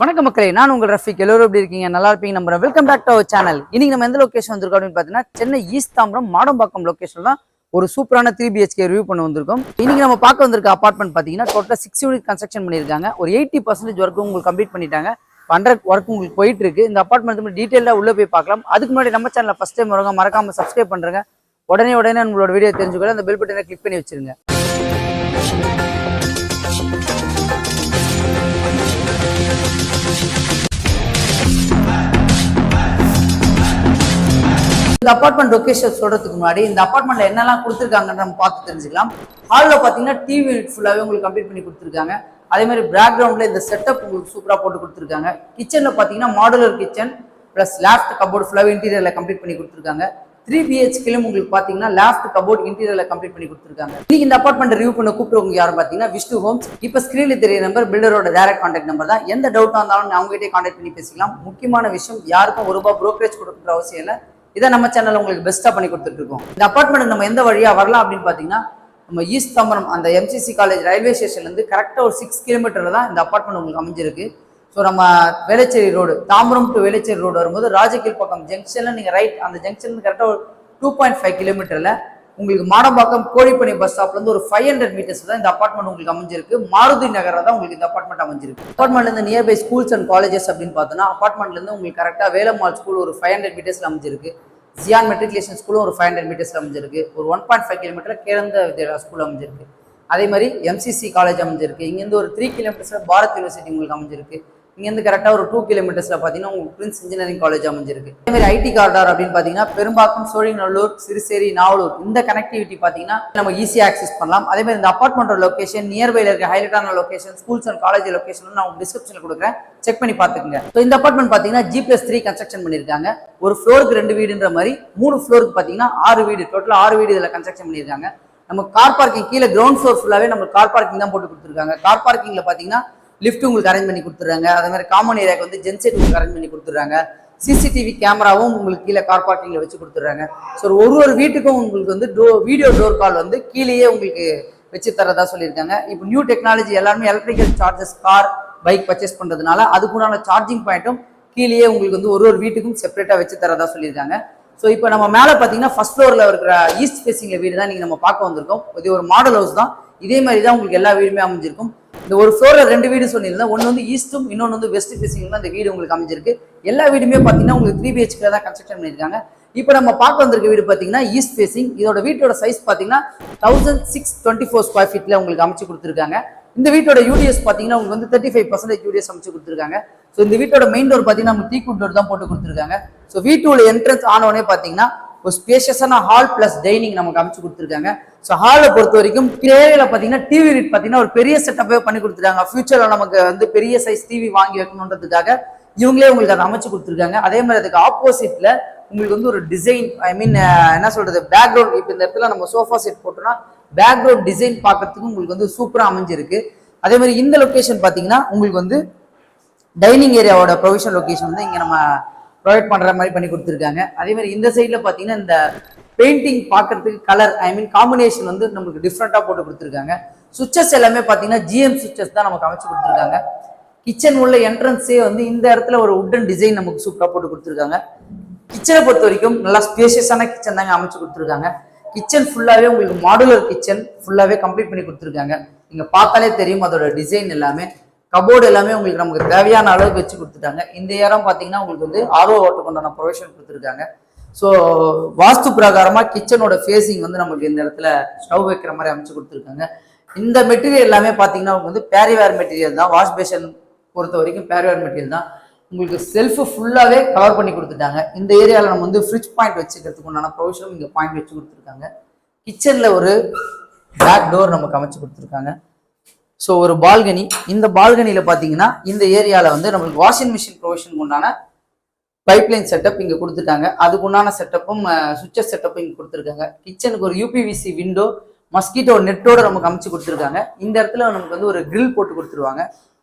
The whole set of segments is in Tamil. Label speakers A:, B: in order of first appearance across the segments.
A: வணக்கம் மக்களே, நான் உங்கள் ரஃபிக். எல்லோரும் எப்படி இருக்கீங்க? நல்லா இருப்பீங்க நம்புறேன். Welcome back to our channel. இன்னைக்கு நம்ம எந்த லொகேஷன் வந்திருக்கோம் அப்படின்னு பார்த்தீங்கன்னா, சென்னை ஈஸ்ட் தாம்பரம் மாடம்பாக்கம் லொகேஷன் தான் ஒரு சூப்பரான 3BHK ரிவ்யூ பண்ண வந்திருக்கோம். இன்னைக்கு நம்ம பார்க்க வந்திருக்க அபார்ட்மெண்ட் பார்த்தீங்கன்னா டோட்டலாக 6 யூனிட் கன்ஸ்ட்ரக்ஷன் பண்ணியிருக்காங்க. ஒரு 80% ஒர்க் உங்களுக்கு கம்ப்ளீட் பண்ணிட்டாங்க. 100 ஒர்க் உங்களுக்கு போயிட்டு இருக்கு. இந்த அபார்ட்மெண்ட் டீட்டெயிலாக உள்ள போய் பார்க்கலாம். அதுக்கு முன்னாடி நம்ம சேனலை ஃபர்ஸ்ட் டைம் வருங்க, மறக்காம சப்ஸ்கிரைப் பண்ணுறேங்க. உடனே நம்மளோட வீடியோ தெரிஞ்சுக்கொள்ள அந்த பெல் பட்டனை கிளிக் பண்ணி வச்சிருங்க. இந்த அபார்ட்மெண்ட் லொகேஷன் சொல்றதுக்கு முன்னாடி இந்த அபார்ட்மெண்ட்ல என்னெல்லாம் கொடுத்துருக்காங்கன்னு நம்ம பார்த்து தெரிஞ்சுக்கலாம். ஹாலில் பார்த்தீங்கன்னா டிவி யூனிட் ஃபுல்லாகவே உங்களுக்கு கம்ப்ளீட் பண்ணி கொடுத்துருக்காங்க. அதே மாதிரி பேக்ரவுண்ட்ல இந்த செட்டப் உங்களுக்கு சூப்பராக போட்டு கொடுத்துருக்காங்க. கிச்சன்ல பார்த்தீங்கன்னா modular kitchen plus left cupboard ஃபுல்லாகவே இன்டீரியர்ல கம்ப்ளீட் பண்ணி கொடுத்துருக்காங்க. 3BHKலும் உங்களுக்கு பார்த்தீங்கன்னா லேஃப்ட் கபோர்ட் இன்டீரியர்ல கம்ப்ளீட் பண்ணி கொடுத்துருக்காங்க. இன்னைக்கு இந்த அபார்ட்மெண்ட் ரிவ்யூ பண்ண கூப்பிடுறவங்க யாரும் பார்த்தீங்கன்னா விஷ்ணு ஹோம்ஸ். இப்போ ஸ்கிரீன்ல தெரிய நம்பர் பில்டரோட டைரக்ட் கான்டாக்ட் நம்பர் தான். எந்த டவுட்டாக இருந்தாலும் அவங்ககிட்டே கான்டாக்ட் பண்ணி பேசிக்கலாம். முக்கியமான விஷயம், யாருக்கும் ₹1 புரோக்கரேஜ் கொடுக்குற அவசியம் இல்லை. இதை நம்ம சேனல் உங்களுக்கு பெஸ்ட்டாக பண்ணி கொடுத்துட்டு இருக்கோம். இந்த அபார்ட்மெண்ட் நம்ம எந்த வழியாக வரலாம் அப்படின்னு பார்த்தீங்கன்னா, நம்ம ஈஸ்ட் தாம்பரம் அந்த MCC காலேஜ் ரயில்வே ஸ்டேஷன்லேருந்து கரெக்டாக ஒரு 6 கிலோமீட்டரில் தான் இந்த அபார்ட்மெண்ட் உங்களுக்கு அமைஞ்சிருக்கு. ஸோ நம்ம Velachery road, Tambaram to Velachery road வரும்போது ராஜகீழ் பக்கம் ஜங்ஷனில் நீங்கள் ரைட், அந்த ஜங்ஷன் கரெக்டாக ஒரு 2.5 கிலோமீட்டரில் உங்களுக்கு மாடம்பாக்கம் கோழிப்பணி பஸ் ஸ்டாப்லேருந்து ஒரு 500 மீட்டர்ஸ் தான் இந்த அபார்ட்மெண்ட் உங்களுக்கு அமைஞ்சிருக்கு. மாருதி நகரில் தான் உங்களுக்கு இந்த அபார்ட்மெண்ட் அமைஞ்சிருக்கு. அபார்ட்மெண்ட்லேருந்து நியர்பை ஸ்கூல்ஸ் அண்ட் காலேஜஸ் அப்படின்னு பார்த்தோன்னா, அபார்ட்மெண்ட்லேருந்து உங்களுக்கு கரெக்டாக வேலம்மாள் ஸ்கூல் ஒரு 500 மீட்டர்ஸில் அமைஞ்சிருக்கு. ஜியான் மெட்ரிகுலேஷன் ஸ்கூலும் ஒரு 500 மீட்டர்ஸில் அமைஞ்சிருக்கு. ஒரு 1.5 கிலோமீட்டர் கேரந்த வித்யாலயா ஸ்கூல் அமைஞ்சிருக்கு. அதே மாதிரி MCC காலேஜ் அமைஞ்சிருக்கு. இங்கேருந்து ஒரு 3 கிலோமீட்டர்ஸில் பாரத் யூனிவர்சிட்டி உங்களுக்கு அமைஞ்சிருக்கு. இங்கேருந்து கரெக்டாக ஒரு 2 கிலோமீட்டர்ஸில் பார்த்தீங்கன்னா உங்களுக்கு பிரின்ஸ் இன்ஜினியரிங் காலேஜ் அமைஞ்சிருக்கு. அதே மாதிரி IT காரிடார் அப்படின்னு பார்த்தீங்கன்னா பெரும்பாக்கம், சோழிங்கநல்லூர், சிறுசேரி, நாவலூர் இந்த கனெக்டிவிட்டி பார்த்தீங்கன்னா நம்ம ஈஸியாக ஆக்சஸ் பண்ணலாம். அதே மாதிரி இந்த அபார்ட்மெண்டோட லொகேஷன் நியர்பைல இருக்க ஹைலைட்டான location, schools and college location நான் உங்களுக்கு டிஸ்கிரிப்ஷனில் கொடுக்குறேன், செக் பண்ணி பார்த்துக்கங்க. ஸோ இந்த அபார்ட்மெண்ட் பார்த்தீங்கன்னா G+3 கன்ஸ்ட்ரக்ஷன் பண்ணியிருக்காங்க. ஒரு ஃப்ளோருக்கு 2 வீடுன்ற மாதிரி 3 ஃப்ளோருக்கு பார்த்தீங்கன்னா 6 வீடு, டோட்டலாக 6 வீடு இதில் கன்ஸ்ட்ரக்ஷன் பண்ணியிருக்காங்க. நம்ம கார் பார்க்கிங் கீழே கிரவுண்ட் ஃப்ளோர் ஃபுல்லாகவே நம்ம கார் பார்க்கிங் தான் போட்டு கொடுத்துருக்காங்க. கார் பார்க்கிங்கில் பார்த்தீங்கன்னா லிஃப்ட் உங்களுக்கு அரேஞ்ச் பண்ணி கொடுத்துறாங்க. அதே மாதிரி காமன் ஏரியாவுக்கு வந்து ஜென்செட் உங்களுக்கு அரேஞ்ச் பண்ணி கொடுத்துறாங்க. CCTV கேமராவும் உங்களுக்கு கீழே கார் பார்க்கிங்ல வச்சு கொடுத்துறாங்க. ஸோ ஒரு வீட்டுக்கும் உங்களுக்கு வந்து வீடியோ டோர் கால் வந்து கீழேயே உங்களுக்கு வச்சு தரதா சொல்லியிருக்காங்க. இப்போ நியூ டெக்னாலஜி எல்லாருமே electrical charges car bike purchase பண்றதுனால அதுக்குண்டான சார்ஜிங் பாயிண்ட்டும் கீழேயே உங்களுக்கு வந்து ஒரு வீட்டுக்கும் செப்பரேட்டா வச்சு தரதா சொல்லியிருக்காங்க. ஸோ இப்போ நம்ம மேலே பார்த்தீங்கன்னா ஃபர்ஸ்ட் ஃப்ளோரில் இருக்கிற ஈஸ்ட் ஃபேசிங்ல வீடு தான் நீங்கள் நம்ம பார்க்க வந்திருக்கோம். இது ஒரு மாடல் ஹவுஸ் தான். இதே மாதிரி தான் உங்களுக்கு எல்லா வீடுமே அமைஞ்சிருக்கும். இந்த ஒரு ஃப்ளோர்ல 2 வீடு சொல்லியிருந்தேன். ஒன்று வந்து ஈஸ்டும், இன்னொன்று வந்து வெஸ்ட் ஃபேசிங் தான் இந்த வீடு உங்களுக்கு அமைஞ்சிருக்கு. எல்லா வீடுமே பார்த்தீங்கன்னா உங்களுக்கு 3BHK தான் கன்ஸ்ட்ரக்ஷன் பண்ணியிருக்காங்க. இப்போ நம்ம பார்க்க வந்திருக்க வீடு பார்த்தீங்கன்னா ஈஸ்ட் ஃபேசிங். இதோட வீட்டோட சைஸ் பார்த்தீங்கன்னா 1624 ஸ்கொயர் ஃபீட்ல உங்களுக்கு அமைச்சு கொடுத்துருக்காங்க. இந்த வீட்டோட UDS பார்த்தீங்கன்னா உங்களுக்கு வந்து 35% UDS அமைச்சு கொடுத்துருக்காங்க. ஸோ இந்த வீட்டோட மெயின் டோர் பார்த்தீங்கன்னா நம்ம டீக்குட் டோர் தான் போட்டு கொடுத்துருக்காங்க. ஸோ வீட்டோட என்ட்ரன்ஸ் ஆனோடனே பார்த்தீங்கன்னா ஒரு ஸ்பேஷியஸான ஹால் பிளஸ் டைனிங் நமக்கு அமைச்சு கொடுத்துருக்காங்க. ஸோ ஹாலை பொறுத்த வரைக்கும் ஏரியாவில் பார்த்தீங்கன்னா டிவி யூனிட் பார்த்தீங்கன்னா ஒரு பெரிய செட்டப்பே பண்ணி கொடுத்துருக்காங்க. ஃபியூச்சரில் நமக்கு வந்து பெரிய சைஸ் டிவி வாங்கி வைக்கணுன்றதுக்காக இவங்களே உங்களுக்கு அதை அமைச்சு கொடுத்துருக்காங்க. அதே மாதிரி அதுக்கு ஆப்போசிட்ல உங்களுக்கு வந்து ஒரு டிசைன், என்ன சொல்றது, பேக்ரவுண்ட். இப்போ இந்த இடத்துல நம்ம சோஃபா செட் போட்டோம்னா பேக்ரவுண்ட் டிசைன் பார்க்கறதுக்கு உங்களுக்கு வந்து சூப்பராக அமைஞ்சிருக்கு. அதே மாதிரி இந்த லொக்கேஷன் பார்த்தீங்கன்னா உங்களுக்கு வந்து டைனிங் ஏரியாவோட ப்ரொவிஷன் லொக்கேஷன் வந்து இங்கே நம்ம ப்ரொவைட் பண்ற மாதிரி பண்ணி கொடுத்துருக்காங்க. அதே மாதிரி இந்த சைட்ல பாத்தீங்கன்னா இந்த பெயிண்டிங் பார்க்கறதுக்கு கலர் காம்பினேஷன் வந்து நமக்கு டிஃப்ரெண்டா போட்டு கொடுத்துருக்காங்க. சுவிச்சஸ் எல்லாமே பாத்தீங்கன்னா GM சுவிச்சஸ் தான் நமக்கு அமைச்சு கொடுத்துருக்காங்க. கிச்சன் உள்ள என்ட்ரன்ஸே வந்து இந்த இடத்துல ஒரு உட்டன் டிசைன் நமக்கு சூப்பரா போட்டு கொடுத்துருக்காங்க. கிச்சனை பொறுத்த வரைக்கும் நல்லா ஸ்பேஷியஸான கிச்சன் தாங்க அமைச்சு கொடுத்துருக்காங்க. கிச்சன் ஃபுல்லாவே உங்களுக்கு மாடுலர் கிச்சன் ஃபுல்லாவே கம்ப்ளீட் பண்ணி கொடுத்துருக்காங்க. நீங்க பார்த்தாலே தெரியும் அதோட டிசைன் எல்லாமே. கபோர்டு எல்லாமே உங்களுக்கு நமக்கு தேவையான அளவுக்கு வச்சு கொடுத்துட்டாங்க. இந்த இடம் பார்த்தீங்கன்னா உங்களுக்கு வந்து RO வாட்டர் கொண்டான ப்ரொவிஷன் கொடுத்துருக்காங்க. ஸோ வாஸ்து பிரகாரமாக கிச்சனோட ஃபேஸிங் வந்து நமக்கு இந்த இடத்துல ஸ்டவ் வைக்கிற மாதிரி அமைச்சு கொடுத்துருக்காங்க. இந்த மெட்டீரியல் எல்லாமே பார்த்தீங்கன்னா வந்து பேரிவேர் மெட்டீரியல் தான். வாஷ் பேஷன் பொறுத்த வரைக்கும் பேரிவேர் மெட்டீரியல் தான். உங்களுக்கு செல்ஃப் ஃபுல்லாகவே கவர் பண்ணி கொடுத்துட்டாங்க. இந்த ஏரியாவில் நம்ம வந்து ஃப்ரிட்ஜ் பாயிண்ட் வச்சுக்கிறதுக்கு உண்டான ப்ரொவிஷனும் இங்கே பாயிண்ட் வச்சு கொடுத்துருக்காங்க. கிச்சனில் ஒரு பேக் டோர் நமக்கு அமைச்சு கொடுத்துருக்காங்க. ஸோ ஒரு பால்கனி. இந்த பால்கனியில் பார்த்தீங்கன்னா இந்த ஏரியாவில் வந்து நம்மளுக்கு வாஷிங் மிஷின் ப்ரொவிஷன் உண்டான பைப்லைன் செட்டப் இங்கே கொடுத்துட்டாங்க. அதுக்கு உண்டான செட்டப்பும் சுவிட்சஸ் செட்டப்பும் இங்கே கொடுத்துருக்காங்க. கிச்சனுக்கு ஒரு UPVC விண்டோ மஸ்கிட்டோ நெட்டோட நமக்கு அமைச்சு கொடுத்துருக்காங்க. இந்த இடத்துல நமக்கு வந்து ஒரு கிரில் போட்டு கொடுத்துருவாங்க.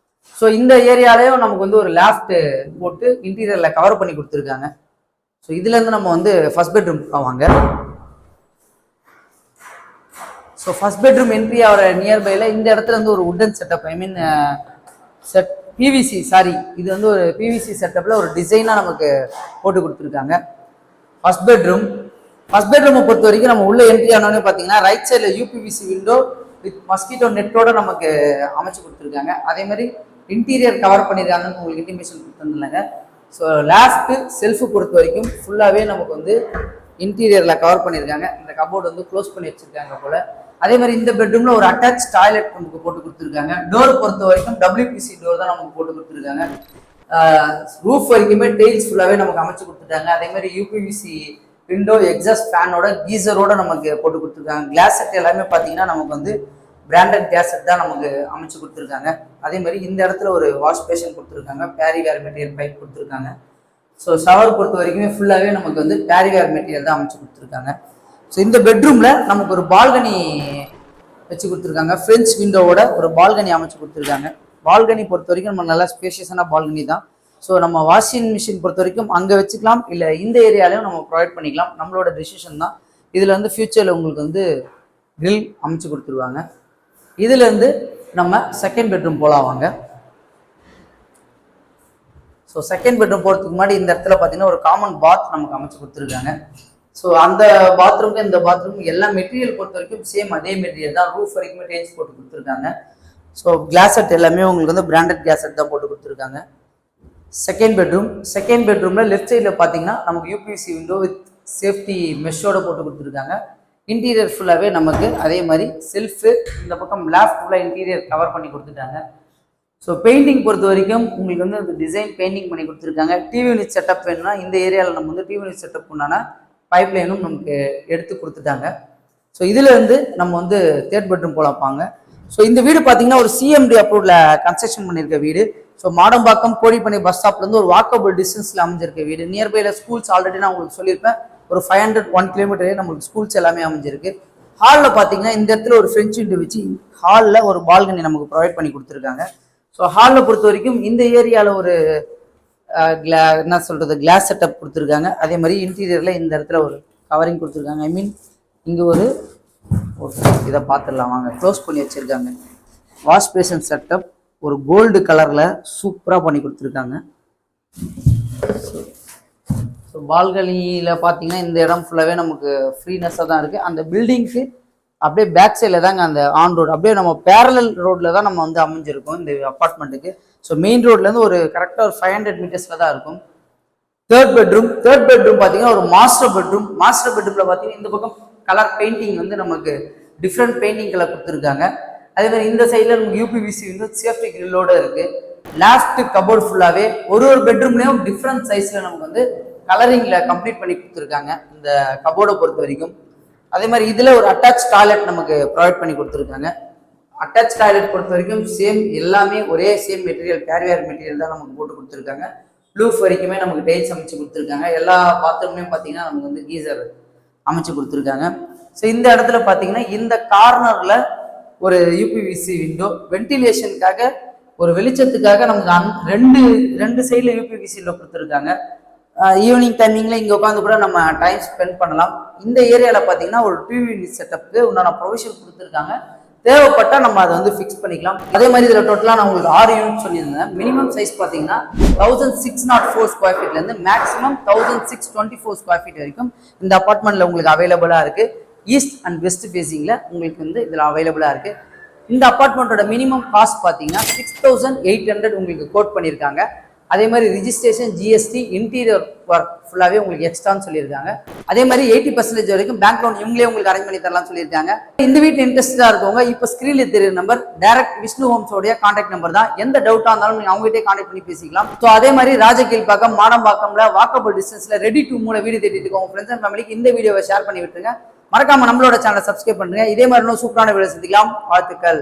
A: ஸோ இந்த ஏரியாலையும் நமக்கு வந்து ஒரு லேஃப்ட் போட்டு இன்டீரியரில் கவர் பண்ணி கொடுத்துருக்காங்க. ஸோ இதுலேருந்து நம்ம வந்து ஃபர்ஸ்ட் பெட்ரூம் வாங்க. ஸோ ஃபர்ஸ்ட் பெட்ரூம் என்ட்ரி ஆகிற நியர்பைல இந்த இடத்துல இருந்து ஒரு wooden setup, set PVC sorry இது வந்து ஒரு பிவிசி செட்டப்ல ஒரு டிசைனா நமக்கு போட்டு கொடுத்துருக்காங்க. ஃபர்ஸ்ட் பெட்ரூமை பொறுத்த வரைக்கும் நம்ம உள்ள என்ட்ரி ஆனோடனே பார்த்தீங்கன்னா ரைட் சைடில் யூபிவிசி விண்டோ வித் மஸ்கிட்டோ நெட்டோட நமக்கு அமைச்சு கொடுத்துருக்காங்க. அதே மாதிரி இன்டீரியர் கவர் பண்ணியிருக்காங்கன்னு உங்களுக்கு இன்டிமேஷன் கொடுத்துருந்தாங்க. ஸோ லாஸ்ட்டு செல்ஃபு பொறுத்த வரைக்கும் ஃபுல்லாகவே நமக்கு வந்து இன்டீரியரில் கவர் பண்ணியிருக்காங்க. இந்த கபோர்டு வந்து க்ளோஸ் பண்ணி வச்சுருக்காங்க போல். அதே மாதிரி இந்த பெட்ரூமில் ஒரு அட்டாச் டாய்லெட் நமக்கு போட்டு கொடுத்துருக்காங்க. டோர் பொறுத்த வரைக்கும் டபிள்யூபிசி டோர் தான் நமக்கு போட்டு கொடுத்துருக்காங்க. ரூஃப் வரைக்குமே டெயில்ஸ் ஃபுல்லாகவே நமக்கு அமைச்சு கொடுத்துட்டாங்க. அதே மாதிரி யூபிவிசி விண்டோ எக்ஸாஸ்ட் ஃபேனோட கீசரோட நமக்கு போட்டு கொடுத்துருக்காங்க. கிளாஸ் செட் எல்லாமே பார்த்தீங்கன்னா நமக்கு வந்து பிராண்டட் கேஸ் செட் தான் நமக்கு அமைச்சு கொடுத்துருக்காங்க. அதே மாதிரி இந்த இடத்துல ஒரு வாஷ் பேஷன் கொடுத்துருக்காங்க. பேரிவேர் மெட்டீரியல் பைப் கொடுத்துருக்காங்க. ஸோ ஷவர் பொறுத்த வரைக்குமே ஃபுல்லாகவே நமக்கு வந்து பேரிவேர் மெட்டீரியல் தான் அமைச்சு கொடுத்துருக்காங்க. ஸோ இந்த பெட்ரூமில் நமக்கு ஒரு பால்கனி வச்சு கொடுத்துருக்காங்க. ஃப்ரெஞ்ச் விண்டோவோட ஒரு பால்கனி அமைச்சு கொடுத்துருக்காங்க. பால்கனி பொறுத்த வரைக்கும் நம்ம நல்லா ஸ்பேஷியஸான பால்கனி தான். ஸோ நம்ம வாஷிங் மிஷின் பொறுத்த வரைக்கும் அங்கே வச்சுக்கலாம், இல்லை இந்த ஏரியாலையும் நம்ம ப்ரொவைட் பண்ணிக்கலாம். நம்மளோட டெசிஷன் தான். இதில் வந்து ஃபியூச்சரில் உங்களுக்கு வந்து கிரில் அமைச்சு கொடுத்துருவாங்க. இதுலேருந்து நம்ம செகண்ட் பெட்ரூம் போகலாம் வாங்க. ஸோ செகண்ட் பெட்ரூம் போகிறதுக்கு முன்னாடி இந்த இடத்துல பார்த்தீங்கன்னா ஒரு காமன் பாத் நமக்கு அமைச்சு கொடுத்துருக்காங்க. ஸோ அந்த பாத்ரூமுக்கு இந்த பாத்ரூம் எல்லா மெட்டீரியல் பொறுத்த வரைக்கும் சேம் அதே மெட்டீரியல் தான். ரூஃப் வரைக்குமே டேஞ்ச் போட்டு கொடுத்துருக்காங்க. ஸோ கிளாஸ் செட் எல்லாமே உங்களுக்கு வந்து பிராண்டட் கிளாஸ் செட் தான் போட்டு கொடுத்துருக்காங்க. செகண்ட் பெட்ரூமில் லெஃப்ட் சைடில் பார்த்தீங்கன்னா நமக்கு யூபிவிசி விண்டோ வித் சேஃப்டி மெஷ்ஷோட போட்டு கொடுத்துருக்காங்க. இன்டீரியர் ஃபுல்லாகவே நமக்கு அதே மாதிரி செல்ஃபு இந்த பக்கம் லேஃப்ட் ஃபுல்லாக இன்டீரியர் கவர் பண்ணி கொடுத்துட்டாங்க. ஸோ பெயிண்டிங் பொறுத்த வரைக்கும் உங்களுக்கு வந்து அந்த டிசைன் பெயிண்டிங் பண்ணி கொடுத்துருக்காங்க. டிவி யூனிட் செட்டப் வேணும்னா இந்த ஏரியாவில் நம்ம வந்து டிவி யூனிட் செட்டப் உண்டான பைப் லைனும் நமக்கு எடுத்து கொடுத்துட்டாங்க. ஸோ இதில் வந்து நம்ம வந்து தேர்ட் பெட்ரூம் போகலாப்பாங்க. ஸோ இந்த வீடு பார்த்தீங்கன்னா ஒரு சிஎம்டி அப்ரூவ்ல கன்ஸ்ட்ரக்ஷன் பண்ணியிருக்க வீடு. ஸோ மாடம்பாக்கம் கோடிப்பண்ணை பஸ் ஸ்டாப்லேருந்து ஒரு வாக்கபிள் டிஸ்டன்ஸில் அமைஞ்சிருக்க வீடு. நியர்பையில் ஸ்கூல்ஸ் ஆல்ரெடி நான் உங்களுக்கு சொல்லியிருப்பேன். ஒரு 501 கிலோமீட்டரே நம்மளுக்கு ஸ்கூல்ஸ் எல்லாமே அமைஞ்சிருக்கு. ஹாலில் பார்த்தீங்கன்னா இந்த இடத்துல ஒரு ஃப்ரெஞ்ச் விண்டோ வச்சு ஹாலில் ஒரு பால்கனி நமக்கு ப்ரொவைட் பண்ணி கொடுத்துருக்காங்க. ஸோ ஹாலில் பொறுத்த வரைக்கும் இந்த ஏரியாவில் ஒரு என்ன சொல்கிறது கிளாஸ் செட்டப் கொடுத்துருக்காங்க. அதே மாதிரி இன்டீரியரில் இந்த இடத்துல ஒரு கவரிங் கொடுத்துருக்காங்க. ஐ மீன் இங்கே ஒரு இதை பார்த்துடலாம் வாங்க. க்ளோஸ் பண்ணி வச்சுருக்காங்க. வாஷ் பேஷன் செட்டப் ஒரு கோல்டு கலரில் சூப்பராக பண்ணி கொடுத்துருக்காங்க. ஸோ பால்கனியில் பார்த்தீங்கன்னா இந்த இடம் ஃபுல்லாகவே நமக்கு ஃப்ரீனஸாக தான் இருக்குது. அந்த பில்டிங்க்கு அப்படியே பேக் சைடில் தாங்க அந்த ஆன் ரோடு, அப்படியே நம்ம பேரலல் ரோட்டில் தான் நம்ம வந்து அமைஞ்சிருக்கோம் இந்த அப்பார்ட்மெண்ட்டுக்கு. ஸோ மெயின் ரோட்லேருந்து ஒரு கரெக்டாக ஒரு 500 மீட்டர்ஸில் தான் இருக்கும். தேர்ட் பெட்ரூம் பார்த்தீங்கன்னா ஒரு மாஸ்டர் பெட்ரூமில் பார்த்தீங்கன்னா இந்த பக்கம் கலர் பெயிண்டிங் வந்து நமக்கு டிஃப்ரெண்ட் பெயிண்டிங் கலர் கொடுத்துருக்காங்க. அதே மாதிரி இந்த சைடில் நமக்கு யூபிவிசி வந்து சேஃப்டி கிரில்லோட இருக்குது. லாஸ்ட் கபோர்டு ஃபுல்லாகவே ஒரு பெட்ரூம்லேயும் டிஃப்ரெண்ட் சைஸில் நமக்கு வந்து கலரிங்கில் கம்ப்ளீட் பண்ணி கொடுத்துருக்காங்க இந்த கபோர்டை பொறுத்த வரைக்கும். அதே மாதிரி இதில் ஒரு அட்டாச் டாய்லெட் நமக்கு ப்ரொவைட் பண்ணி கொடுத்துருக்காங்க. அட்டாச் டாய்லெட் பொறுத்த வரைக்கும் சேம் எல்லாமே ஒரே சேம் மெட்டீரியல் கேரிவேர் மெட்டீரியல் தான் நமக்கு போட்டு கொடுத்துருக்காங்க. ரூஃப் வரைக்குமே நமக்கு டைல்ஸ் அமைச்சு கொடுத்துருக்காங்க. எல்லா பாத்ரூம்லையும் பார்த்தீங்கன்னா நமக்கு வந்து கீசர் அமைச்சு கொடுத்துருக்காங்க. ஸோ இந்த இடத்துல பார்த்தீங்கன்னா இந்த கார்னரில் ஒரு யூபிவிசி விண்டோ வென்டிலேஷனுக்காக ஒரு வெளிச்சத்துக்காக நமக்கு ரெண்டு சைடில் யூபிவிசியில் கொடுத்துருக்காங்க. ஈவினிங் டைமிங்கில் இங்கே உட்காந்து கூட நம்ம டைம் ஸ்பெண்ட் பண்ணலாம். இந்த ஏரியாவில் பார்த்தீங்கன்னா ஒரு டிவி செட்டப்புக்கு உண்டான ப்ரொவிஷன் கொடுத்துருக்காங்க. தேவைப்பட்டால் நம்ம அதை வந்து ஃபிக்ஸ் பண்ணிக்கலாம். அதே மாதிரி இதில் டோட்டலாக நான் உங்களுக்கு 6 யூனிட் சொல்லியிருந்தேன். மினிமம் சைஸ் பார்த்தீங்கன்னா 1604 ஸ்கொயர் ஃபீட்லேருந்து மேக்ஸிமம் 1624 ஸ்கொயர் ஃபீட் வரைக்கும் இந்த அப்பார்ட்மெண்ட்டில் உங்களுக்கு அவைலபிளாக இருக்குது. ஈஸ்ட் அண்ட் வெஸ்ட் ஃபேஸிங்கில் உங்களுக்கு வந்து இதில் அவைலபிளாக இருக்குது. இந்த அப்பார்ட்மெண்ட்டோட மினிமம் காஸ்ட் பார்த்தீங்கன்னா 6800 உங்களுக்கு கோட் பண்ணியிருக்காங்க. அதே மாதிரி ரிஜிஸ்ட்ரேஷன், ஜிஎஸ்டி, இன்டீரியர் ஒர்க் ஃபுல்லாகவே உங்களுக்கு எக்ஸ்ட்ரான்னு சொல்லியிருக்காங்க. அதே மாதிரி 80% வரைக்கும் பேங்க் லோன் இவங்களே உங்களுக்கு அரேஞ்ச் பண்ணி தரலாம்னு சொல்லியிருக்காங்க. இந்த வீட்டு இன்ட்ரெஸ்டாக இருக்கவங்க இப்போ ஸ்க்ரீனில் தெரியுற நம்பர் டைரக்ட் விஷ்ணு ஹோம்ஸோடைய கான்டாக்ட் நம்பர் தான். எந்த டவுட்டாக இருந்தாலும் நீங்கள் அவங்ககிட்டே கான்டாக்ட் பண்ணி பேசிக்கலாம். ஸோ அதே மாதிரி ராஜகீழ்பாக்கம், மாடம்பாக்கம்ல வாக்கபிள் டிஸ்டன்ஸில் ரெடி டு மூல வீடு தேடிட்டு இருக்கோம். உங்கள் ஃப்ரெண்ட்ஸ் அண்ட் ஃபேமிலிக்கு இந்த வீடியோவை ஷேர் பண்ணி விட்டுருங்க. மறக்காம நம்மளோட சேனலை சப்ஸ்கிரைப் பண்ணுங்க. இதே மாதிரி இன்னும் சூப்பரான வீடியோ சந்திக்கலாம். வாழ்த்துக்கள்.